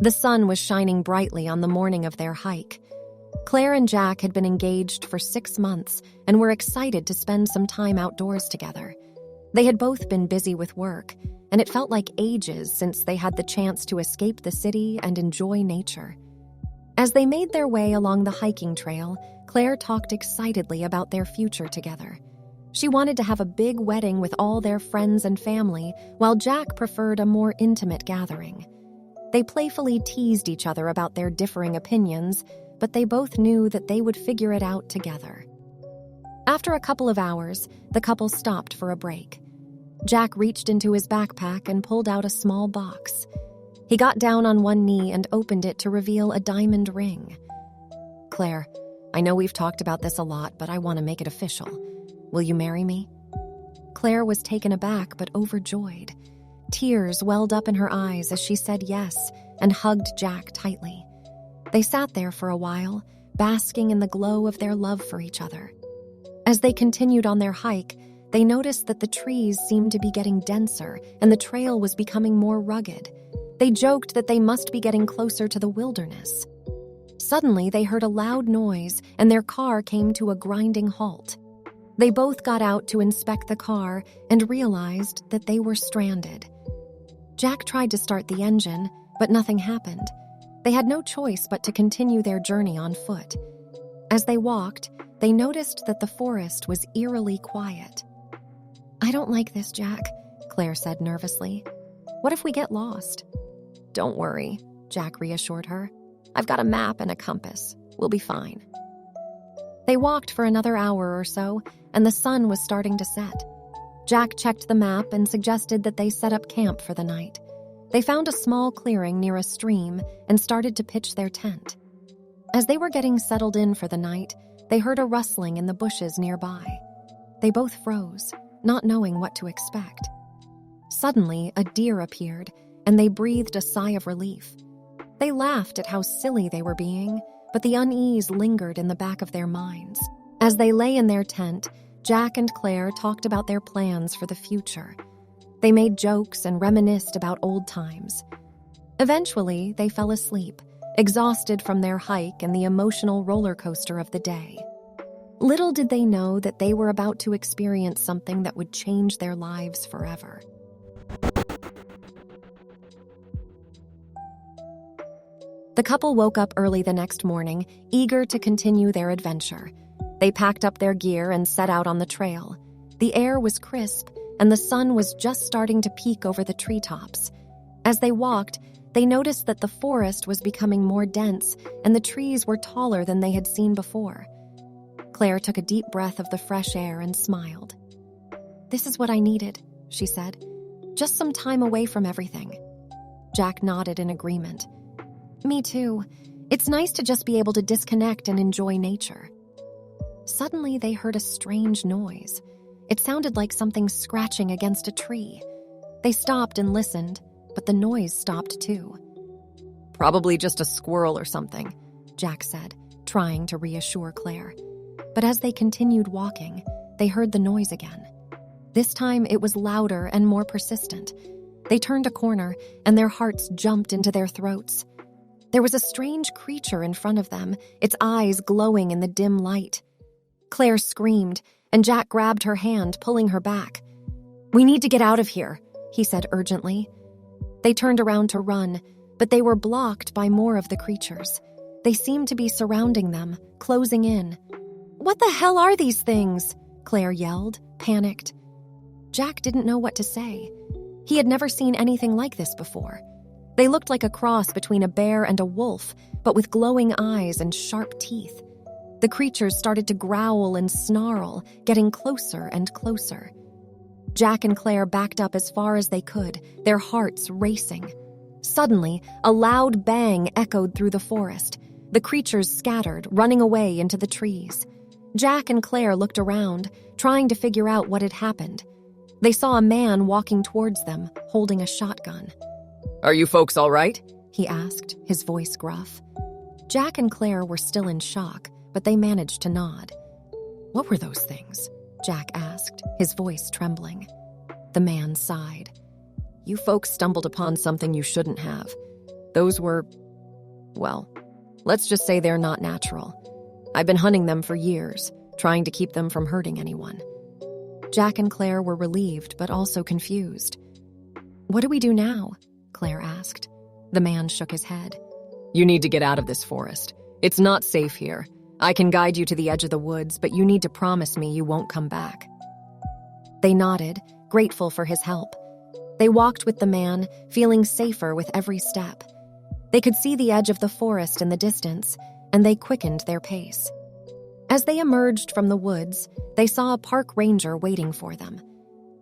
The sun was shining brightly on the morning of their hike. Claire and Jack had been engaged for 6 months and were excited to spend some time outdoors together. They had both been busy with work, and it felt like ages since they had the chance to escape the city and enjoy nature. As they made their way along the hiking trail, Claire talked excitedly about their future together. She wanted to have a big wedding with all their friends and family, while Jack preferred a more intimate gathering. They playfully teased each other about their differing opinions, but they both knew that they would figure it out together. After a couple of hours, the couple stopped for a break. Jack reached into his backpack and pulled out a small box. He got down on one knee and opened it to reveal a diamond ring. "Claire, I know we've talked about this a lot, but I want to make it official. Will you marry me?" Claire was taken aback but overjoyed. Tears welled up in her eyes as she said yes and hugged Jack tightly. They sat there for a while, basking in the glow of their love for each other. As they continued on their hike, they noticed that the trees seemed to be getting denser and the trail was becoming more rugged. They joked that they must be getting closer to the wilderness. Suddenly, they heard a loud noise and their car came to a grinding halt. They both got out to inspect the car and realized that they were stranded. Jack tried to start the engine, but nothing happened. They had no choice but to continue their journey on foot. As they walked, they noticed that the forest was eerily quiet. "I don't like this, Jack," Claire said nervously. "What if we get lost?" "Don't worry," Jack reassured her. "I've got a map and a compass. We'll be fine." They walked for another hour or so, and the sun was starting to set. Jack checked the map and suggested that they set up camp for the night. They found a small clearing near a stream and started to pitch their tent. As they were getting settled in for the night, they heard a rustling in the bushes nearby. They both froze, not knowing what to expect. Suddenly, a deer appeared, and they breathed a sigh of relief. They laughed at how silly they were being, but the unease lingered in the back of their minds. As they lay in their tent, Jack and Claire talked about their plans for the future. They made jokes and reminisced about old times. Eventually, they fell asleep, exhausted from their hike and the emotional roller coaster of the day. Little did they know that they were about to experience something that would change their lives forever. The couple woke up early the next morning, eager to continue their adventure. They packed up their gear and set out on the trail. The air was crisp, and the sun was just starting to peek over the treetops. As they walked, they noticed that the forest was becoming more dense, and the trees were taller than they had seen before. Claire took a deep breath of the fresh air and smiled. "This is what I needed," she said. "Just some time away from everything." Jack nodded in agreement. "Me too. It's nice to just be able to disconnect and enjoy nature." Suddenly, they heard a strange noise. It sounded like something scratching against a tree. They stopped and listened, but the noise stopped too. "Probably just a squirrel or something," Jack said, trying to reassure Claire. But as they continued walking, they heard the noise again. This time, it was louder and more persistent. They turned a corner, and their hearts jumped into their throats. There was a strange creature in front of them, its eyes glowing in the dim light. Claire screamed, and Jack grabbed her hand, pulling her back. "We need to get out of here," he said urgently. They turned around to run, but they were blocked by more of the creatures. They seemed to be surrounding them, closing in. "What the hell are these things?" Claire yelled, panicked. Jack didn't know what to say. He had never seen anything like this before. They looked like a cross between a bear and a wolf, but with glowing eyes and sharp teeth. The creatures started to growl and snarl, getting closer and closer. Jack and Claire backed up as far as they could, their hearts racing. Suddenly, a loud bang echoed through the forest. The creatures scattered, running away into the trees. Jack and Claire looked around, trying to figure out what had happened. They saw a man walking towards them, holding a shotgun. "Are you folks all right?" he asked, his voice gruff. Jack and Claire were still in shock, but they managed to nod. "What were those things?" Jack asked, his voice trembling. The man sighed. "You folks stumbled upon something you shouldn't have. Those were, well, let's just say they're not natural. I've been hunting them for years, trying to keep them from hurting anyone. Jack and Claire were relieved, but also confused. What do we do now? Claire asked. The man shook his head. You need to get out of this forest. It's not safe here. I can guide you to the edge of the woods, but you need to promise me you won't come back. They nodded, grateful for his help. They walked with the man, feeling safer with every step. They could see the edge of the forest in the distance, and they quickened their pace. As they emerged from the woods, they saw a park ranger waiting for them.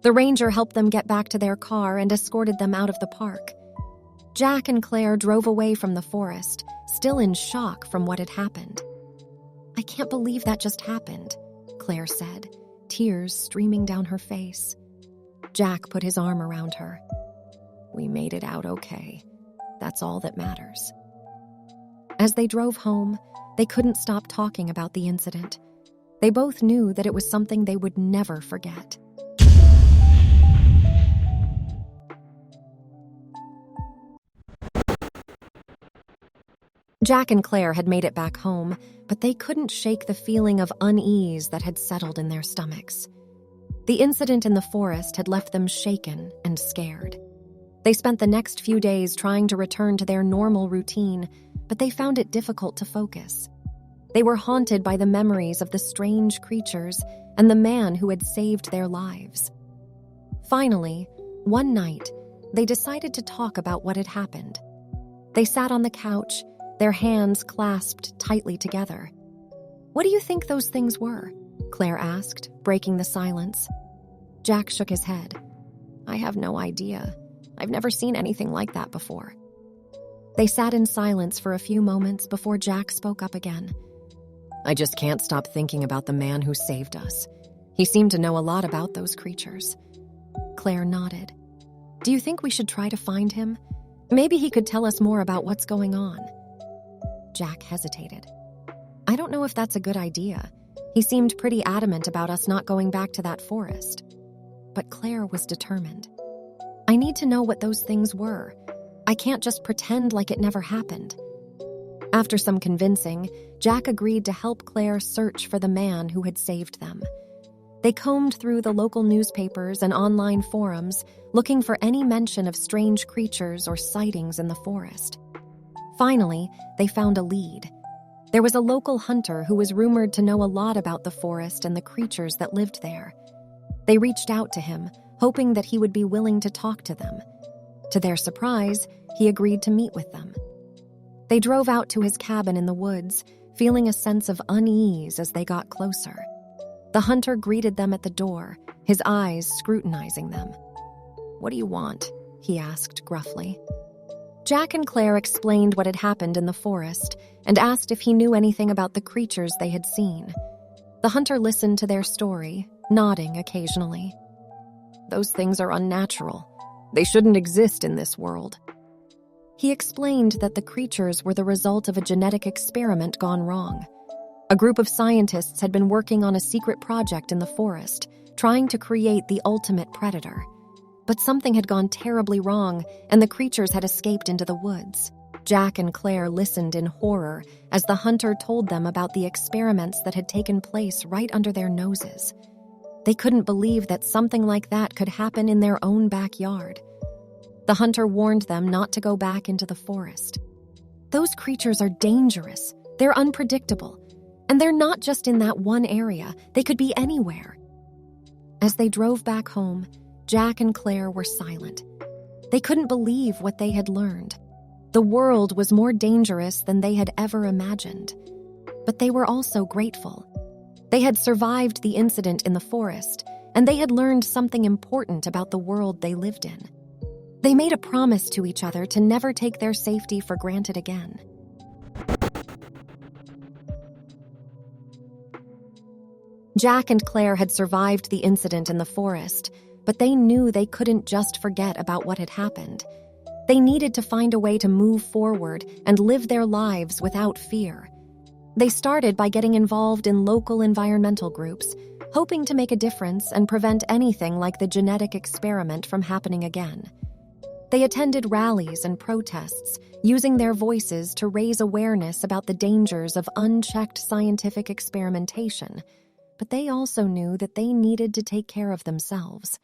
The ranger helped them get back to their car and escorted them out of the park. Jack and Claire drove away from the forest, still in shock from what had happened. I can't believe that just happened, Claire said, tears streaming down her face. Jack put his arm around her. We made it out okay. That's all that matters. As they drove home, they couldn't stop talking about the incident. They both knew that it was something they would never forget. Jack and Claire had made it back home, but they couldn't shake the feeling of unease that had settled in their stomachs. The incident in the forest had left them shaken and scared. They spent the next few days trying to return to their normal routine, but they found it difficult to focus. They were haunted by the memories of the strange creatures and the man who had saved their lives. Finally, one night, they decided to talk about what had happened. They sat on the couch, their hands clasped tightly together. What do you think those things were? Claire asked, breaking the silence. Jack shook his head. I have no idea. I've never seen anything like that before. They sat in silence for a few moments before Jack spoke up again. I just can't stop thinking about the man who saved us. He seemed to know a lot about those creatures. Claire nodded. Do you think we should try to find him? Maybe he could tell us more about what's going on. Jack hesitated. I don't know if that's a good idea. He seemed pretty adamant about us not going back to that forest. But Claire was determined. I need to know what those things were. I can't just pretend like it never happened. After some convincing, Jack agreed to help Claire search for the man who had saved them. They combed through the local newspapers and online forums, looking for any mention of strange creatures or sightings in the forest. Finally, they found a lead. There was a local hunter who was rumored to know a lot about the forest and the creatures that lived there. They reached out to him, hoping that he would be willing to talk to them. To their surprise, he agreed to meet with them. They drove out to his cabin in the woods, feeling a sense of unease as they got closer. The hunter greeted them at the door, his eyes scrutinizing them. What do you want? He asked gruffly. Jack and Claire explained what had happened in the forest and asked if he knew anything about the creatures they had seen. The hunter listened to their story, nodding occasionally. Those things are unnatural. They shouldn't exist in this world. He explained that the creatures were the result of a genetic experiment gone wrong. A group of scientists had been working on a secret project in the forest, trying to create the ultimate predator. But something had gone terribly wrong, and the creatures had escaped into the woods. Jack and Claire listened in horror as the hunter told them about the experiments that had taken place right under their noses. They couldn't believe that something like that could happen in their own backyard. The hunter warned them not to go back into the forest. Those creatures are dangerous. They're unpredictable. And they're not just in that one area. They could be anywhere. As they drove back home, Jack and Claire were silent. They couldn't believe what they had learned. The world was more dangerous than they had ever imagined. But they were also grateful. They had survived the incident in the forest, and they had learned something important about the world they lived in. They made a promise to each other to never take their safety for granted again. Jack and Claire had survived the incident in the forest, but they knew they couldn't just forget about what had happened. They needed to find a way to move forward and live their lives without fear. They started by getting involved in local environmental groups, hoping to make a difference and prevent anything like the genetic experiment from happening again. They attended rallies and protests, using their voices to raise awareness about the dangers of unchecked scientific experimentation. But they also knew that they needed to take care of themselves.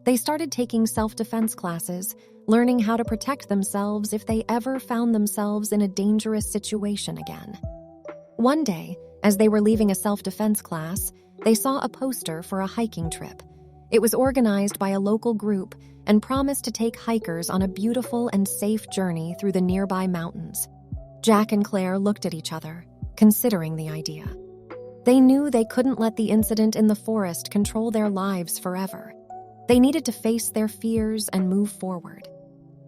They started taking self-defense classes, learning how to protect themselves if they ever found themselves in a dangerous situation again. One day, as they were leaving a self-defense class, they saw a poster for a hiking trip. It was organized by a local group and promised to take hikers on a beautiful and safe journey through the nearby mountains. Jack and Claire looked at each other, considering the idea. They knew they couldn't let the incident in the forest control their lives forever. They needed to face their fears and move forward.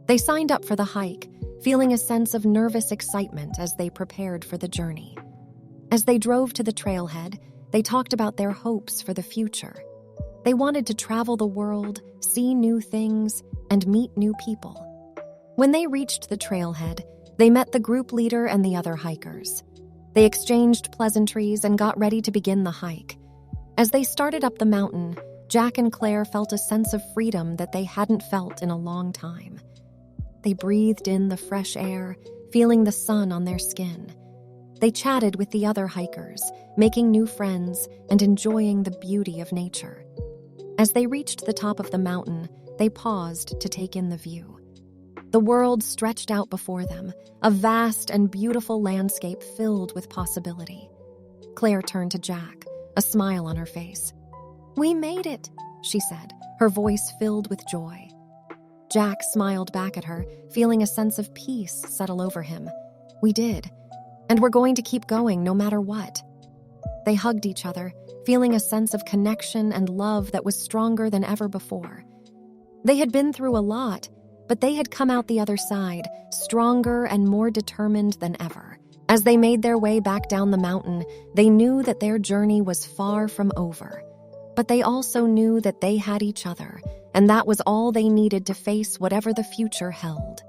They signed up for the hike, feeling a sense of nervous excitement as they prepared for the journey. As they drove to the trailhead, they talked about their hopes for the future. They wanted to travel the world, see new things, and meet new people. When they reached the trailhead, they met the group leader and the other hikers. They exchanged pleasantries and got ready to begin the hike. As they started up the mountain, Jack and Claire felt a sense of freedom that they hadn't felt in a long time. They breathed in the fresh air, feeling the sun on their skin. They chatted with the other hikers, making new friends and enjoying the beauty of nature. As they reached the top of the mountain, they paused to take in the view. The world stretched out before them, a vast and beautiful landscape filled with possibility. Claire turned to Jack, a smile on her face. "We made it," she said, her voice filled with joy. Jack smiled back at her, feeling a sense of peace settle over him. "We did, and we're going to keep going no matter what." They hugged each other, feeling a sense of connection and love that was stronger than ever before. They had been through a lot, but they had come out the other side, stronger and more determined than ever. As they made their way back down the mountain, they knew that their journey was far from over. But they also knew that they had each other, and that was all they needed to face whatever the future held.